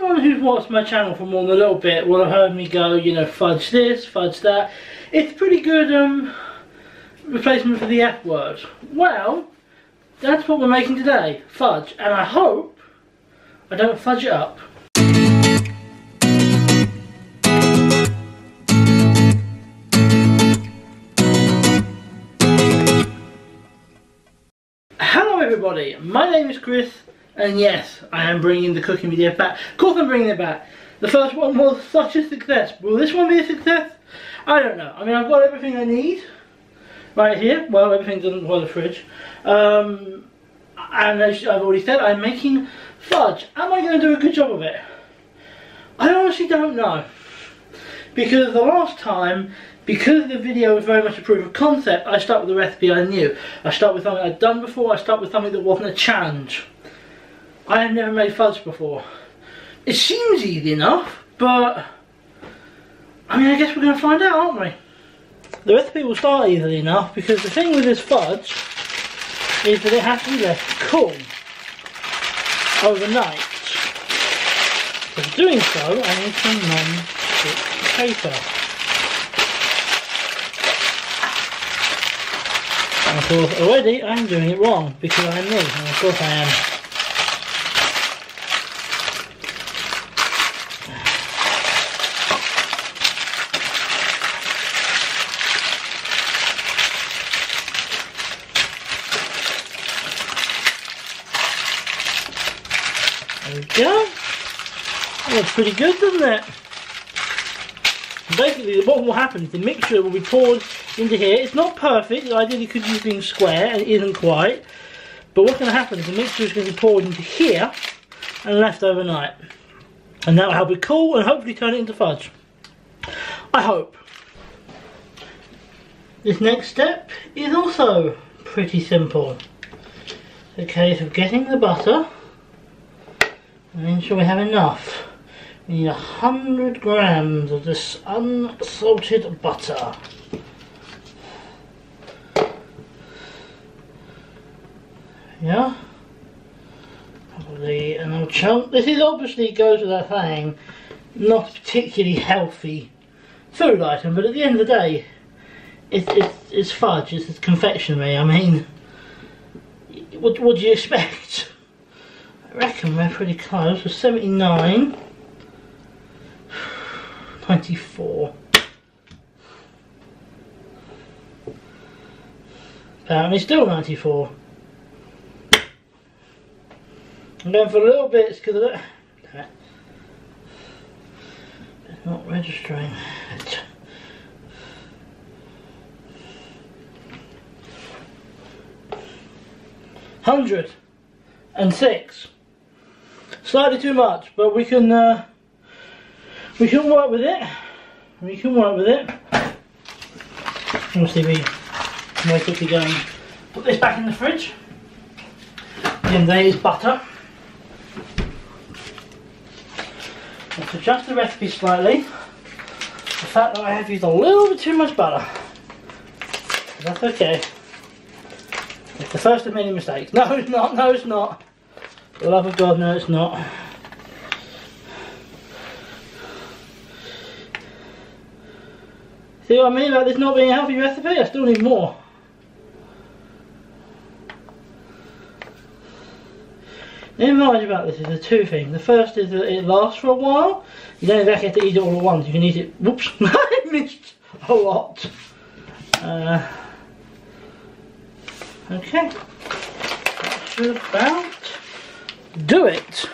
anyone who's watched my channel for more than a little bit will have heard me go, you know, fudge this, fudge that. It's pretty good replacement for the F word. Well, that's what we're making today, fudge, and I hope I don't fudge it up. Hello everybody, my name is Chris, and yes, I am bringing the cooking video back. Of course I'm bringing it back. The first one was such a success. Will this one be a success? I don't know. I mean, I've got everything I need right here. Well, everything's in the fridge. And as I've already said, I'm making fudge. Am I going to do a good job of it? I honestly don't know. Because the last time, because the video was very much a proof of concept, I start with the recipe I knew. I start with something I'd done before, I start with something that wasn't a challenge. I have never made fudge before. It seems easy enough, but I mean, I guess we're going to find out, aren't we? The recipe will start easily enough because the thing with this fudge is that it has to be left cool overnight. So for doing so, I need some non-stick paper. And of course, already I'm doing it wrong because I'm me, and of course I am. There we go. That's pretty good, doesn't it? Basically, what will happen is the mixture will be poured into here. It's not perfect. Ideally, could use things square, and it isn't quite. But what's going to happen is the mixture is going to be poured into here and left overnight, and that will help it cool and hopefully turn it into fudge. I hope. This next step is also pretty simple. It's a case of getting the butter and ensure we have enough. We need 100 grams of this unsalted butter. Yeah, probably an old chunk. This is obviously, goes without saying, not a particularly healthy food item, but at the end of the day, it's fudge, it's confectionery. I mean, what do you expect? I reckon we're pretty close. We're 79, 94. Apparently still 94. I'm going for little bits because I don't. It's not registering. 106. Slightly too much, but we can work with it. We can work with it. Obviously, we very quickly go and put this back in the fridge. And there is butter. Let's adjust the recipe slightly. The fact that I have used a little bit too much butter. That's okay. It's the first of many mistakes. No, it's not. No, it's not. For the love of God, no, it's not. See what I mean about this not being a healthy recipe? I still need more. The advantage about this is the two things. The first is that it lasts for a while. You don't exactly have to eat it all at once. You can eat it. Whoops! I missed a lot. Okay. That should about do it.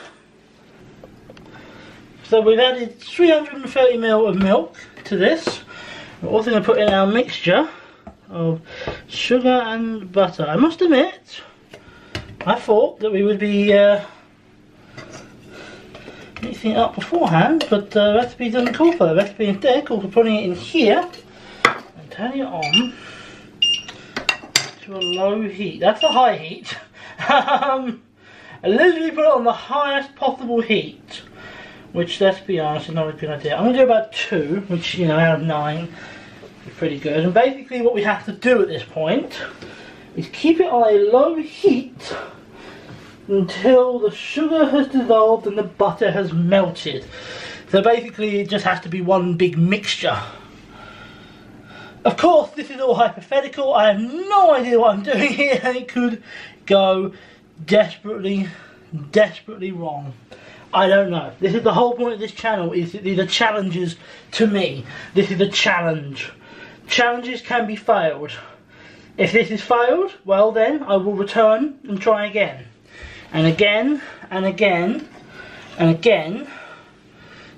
So we've added 330 ml of milk to this. We're also going to put in our mixture of sugar and butter. I must admit, I thought that we would be mixing it up beforehand, but the recipe doesn't call for that. The recipe instead calls for putting it in here and turning it on to a low heat. That's a high heat. I literally put it on the highest possible heat, which, let's be honest, is not a good idea. I'm going to do about 2, which, you know, out of 9 is pretty good. And basically what we have to do at this point is keep it on a low heat until the sugar has dissolved and the butter has melted. So basically it just has to be one big mixture. Of course, this is all hypothetical. I have no idea what I'm doing here, and it could go desperately wrong. I don't know. This is the whole point of this channel, is that these are challenges to me. This is a challenge. Challenges can be failed. If this is failed, well then, I will return and try again. And again, and again, and again,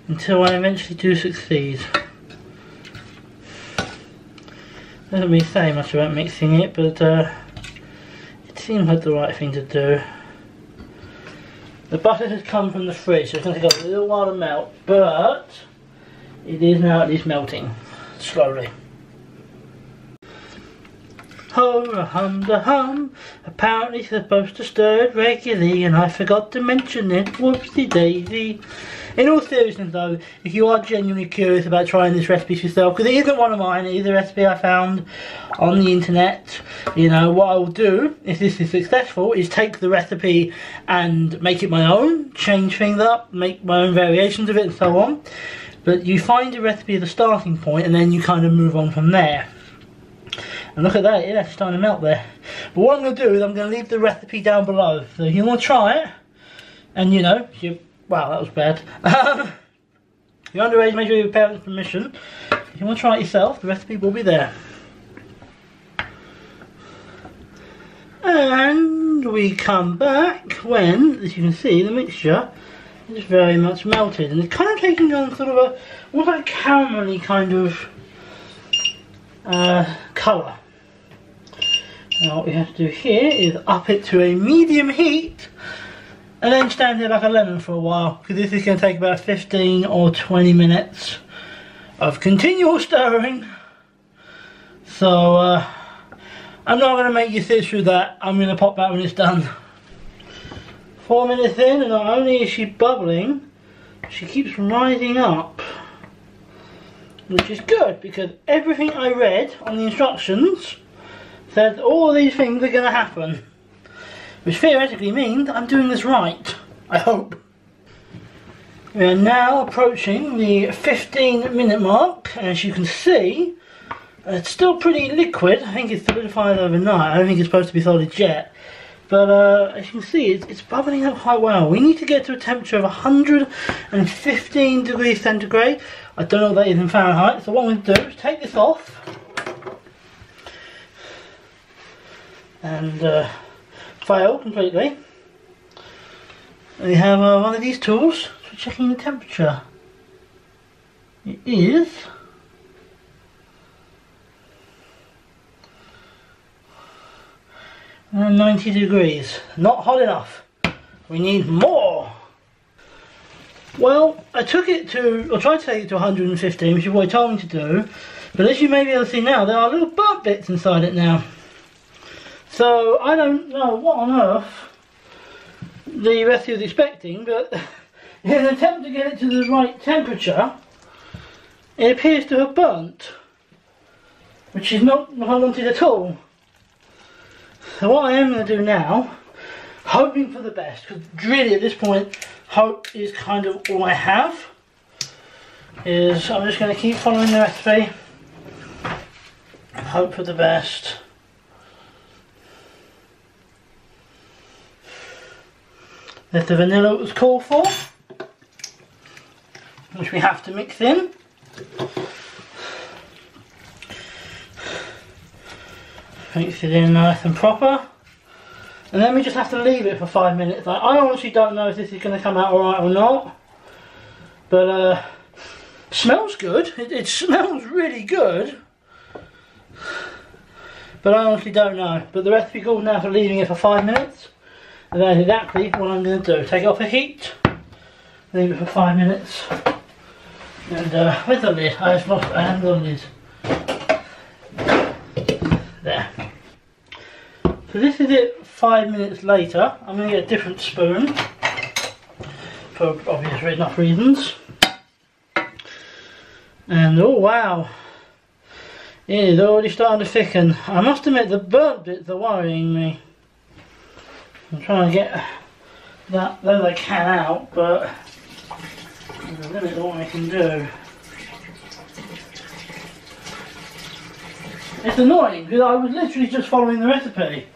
until I eventually do succeed. Doesn't really say much about mixing it, but it seems like the right thing to do. The butter has come from the fridge, so it's going to take a little while to melt, but it is now at least melting slowly. Ho, hum, da hum. Apparently supposed to stir it regularly, and I forgot to mention it. Whoopsie daisy. In all seriousness though, if you are genuinely curious about trying this recipe yourself, because it isn't one of mine, it is a recipe I found on the internet, you know, what I will do, if this is successful, is take the recipe and make it my own, change things up, make my own variations of it and so on. But you find a recipe as a starting point and then you kind of move on from there. And look at that, it's actually starting to melt there. But what I'm going to do is I'm going to leave the recipe down below. So if you want to try it, and you know, wow, that was bad. If you're underage, make sure you have your parents' permission. If you want to try it yourself, the recipe will be there. And we come back when, as you can see, the mixture is very much melted. And it's kind of taking on sort of a, almost like caramelly kind of colour. Now what we have to do here is up it to a medium heat and then stand here like a lemon for a while, because this is going to take about 15 or 20 minutes of continual stirring. So I'm not going to make you sit through that. I'm going to pop back when it's done. 4 minutes in, and not only is she bubbling, she keeps rising up, which is good, because everything I read on the instructions said all of these things are going to happen, which theoretically means I'm doing this right, I hope. We are now approaching the 15-minute mark, and as you can see, it's still pretty liquid. I think it's solidified overnight. I don't think it's supposed to be solid yet, but as you can see, it's bubbling up quite well. We need to get to a temperature of 115 degrees centigrade. I don't know what that is in Fahrenheit, so what I'm going to do is take this off and fail completely. We have one of these tools for checking the temperature. It is 90 degrees. Not hot enough. We need more. Well, I tried to take it to 115, which is what he told me to do, but as you may be able to see now, there are little burnt bits inside it now. So I don't know what on earth the recipe was expecting, but in an attempt to get it to the right temperature, it appears to have burnt, which is not what I wanted at all. So what I am going to do now, hoping for the best, because really at this point, hope is kind of all I have, is I'm just going to keep following the recipe and hope for the best. There's the vanilla that was called for, which we have to mix in. Mix it in nice and proper. And then we just have to leave it for 5 minutes. I honestly don't know if this is going to come out alright or not. But smells good. It smells really good. But I honestly don't know. But the recipe calls now for leaving it for 5 minutes. And that is exactly what I'm going to do. Take it off the heat. Leave it for 5 minutes. And where's the lid? I haven't got the lid. There. So this is it 5 minutes later. I'm going to get a different spoon for obvious enough reasons. And oh wow, it is already starting to thicken. I must admit the burnt bits are worrying me. I'm trying to get that though they can out, but there's a limit to what I can do. It's annoying because I was literally just following the recipe,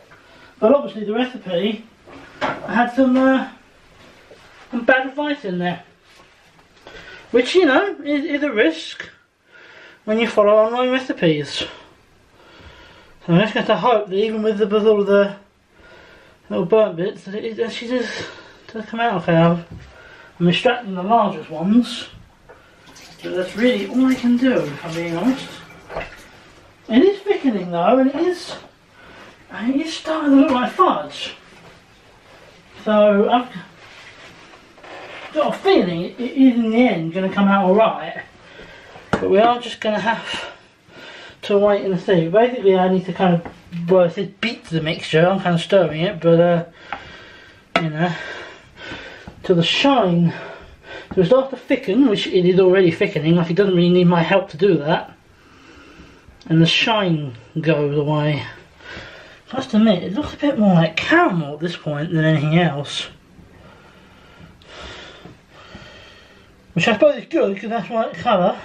but obviously the recipe had some bad advice in there, which, you know, is a risk when you follow online recipes. So I'm just going to hope that even with all of the little burnt bits, that it actually does come out okay. I'm extracting the largest ones, but that's really all I can do, if I'm being honest. It is thickening though, and it is starting to look like fudge. So I've got a feeling it is in the end going to come out alright, but we are just going to have to wait and see. Basically I need to kind of, well, it says beat the mixture, I'm kind of stirring it, but you know, till the shine, so it starts to thicken, which it is already thickening, like it doesn't really need my help to do that, and the shine goes away. I must admit, it looks a bit more like caramel at this point than anything else, which I suppose is good because that's right colour.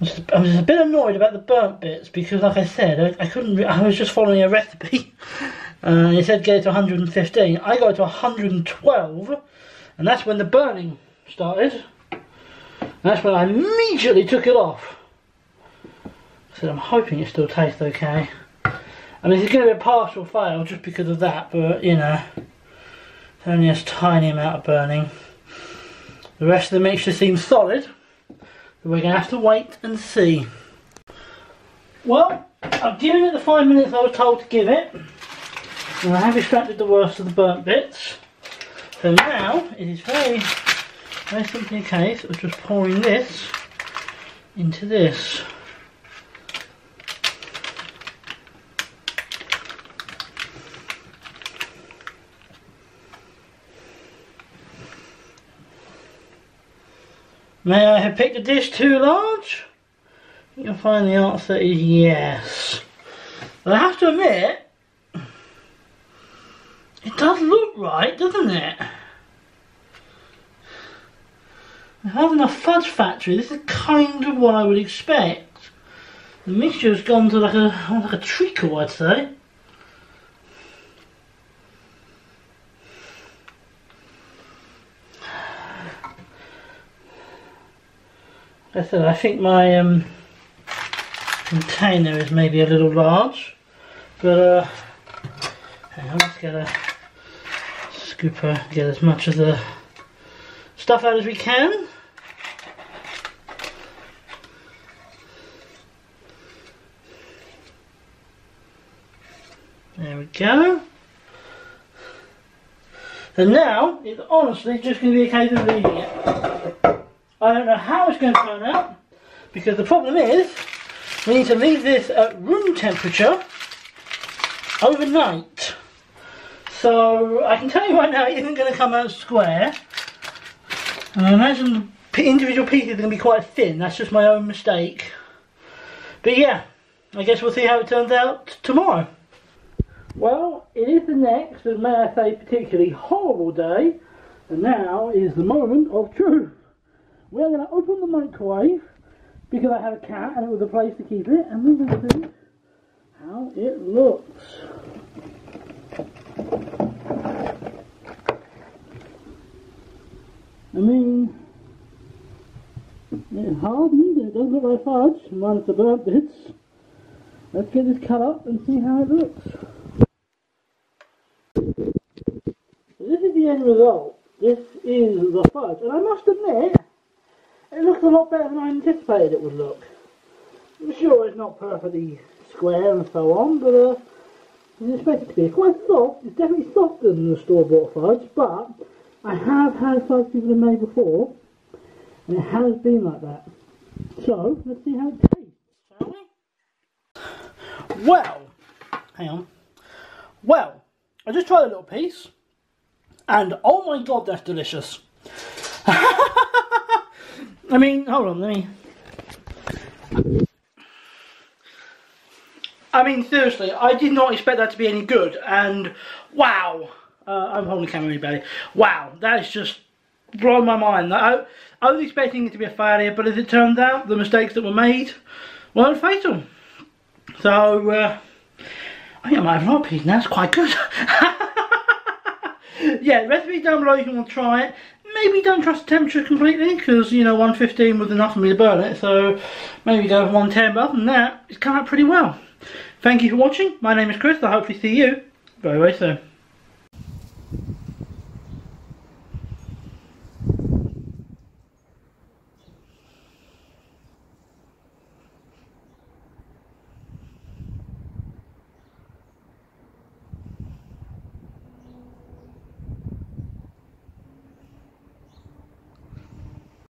I'm just a bit annoyed about the burnt bits because, like I said, I was just following a recipe. It said get it to 115. I got it to 112, and that's when the burning started. And that's when I immediately took it off. So I'm hoping it still tastes okay. I mean, it's going to be a partial fail just because of that, but you know, it's only a tiny amount of burning. The rest of the mixture seems solid. We're going to have to wait and see. Well, I've given it the 5 minutes I was told to give it, and I have extracted the worst of the burnt bits. So now it is very simply a case of just pouring this into this. May I have picked a dish too large? You'll find the answer is yes. But I have to admit, it does look right, doesn't it? If I was in a fudge factory, this is kind of what I would expect. The mixture has gone to like a treacle, I'd say. Like I said, I think my container is maybe a little large, but hang on, let's get a scooper, get as much of the stuff out as we can. There we go. And now it's honestly just going to be a case of leaving it. I don't know how it's going to turn out, because the problem is we need to leave this at room temperature overnight. So I can tell you right now it isn't going to come out square, and I imagine the individual pieces are going to be quite thin. That's just my own mistake. But yeah, I guess we'll see how it turns out tomorrow. Well, it is the next, and may I say particularly horrible day, and now is the moment of truth. We're going to open the microwave because I had a cat and it was a place to keep it, and we're going to see how it looks. I mean, it's hard, isn't it? It doesn't look like fudge, minus the burnt bits. Let's get this cut up and see how it looks. So this is the end result. This is the fudge, and I must admit, it looks a lot better than I anticipated it would look. I'm sure it's not perfectly square and so on, but it's expected to be. It's quite soft. It's definitely softer than the store-bought fudge, but I have had fudge people have made before, and it has been like that. So, let's see how it tastes, shall we? Well, hang on. Well, I just tried a little piece, and oh my god, that's delicious. I mean, hold on, let me... I mean, seriously, I did not expect that to be any good, and wow. I'm holding the camera in my belly. Wow, that is just blowing my mind. I was expecting it to be a failure, but as it turns out, the mistakes that were made weren't fatal. So, I think I might have another piece now. That's quite good. Yeah, recipe down below if you want to try it. Maybe don't trust the temperature completely, because, you know, 115 was enough for me to burn it. So, maybe go for 110, but other than that, it's come out pretty well. Thank you for watching. My name is Chris. I hope to see you very, very soon.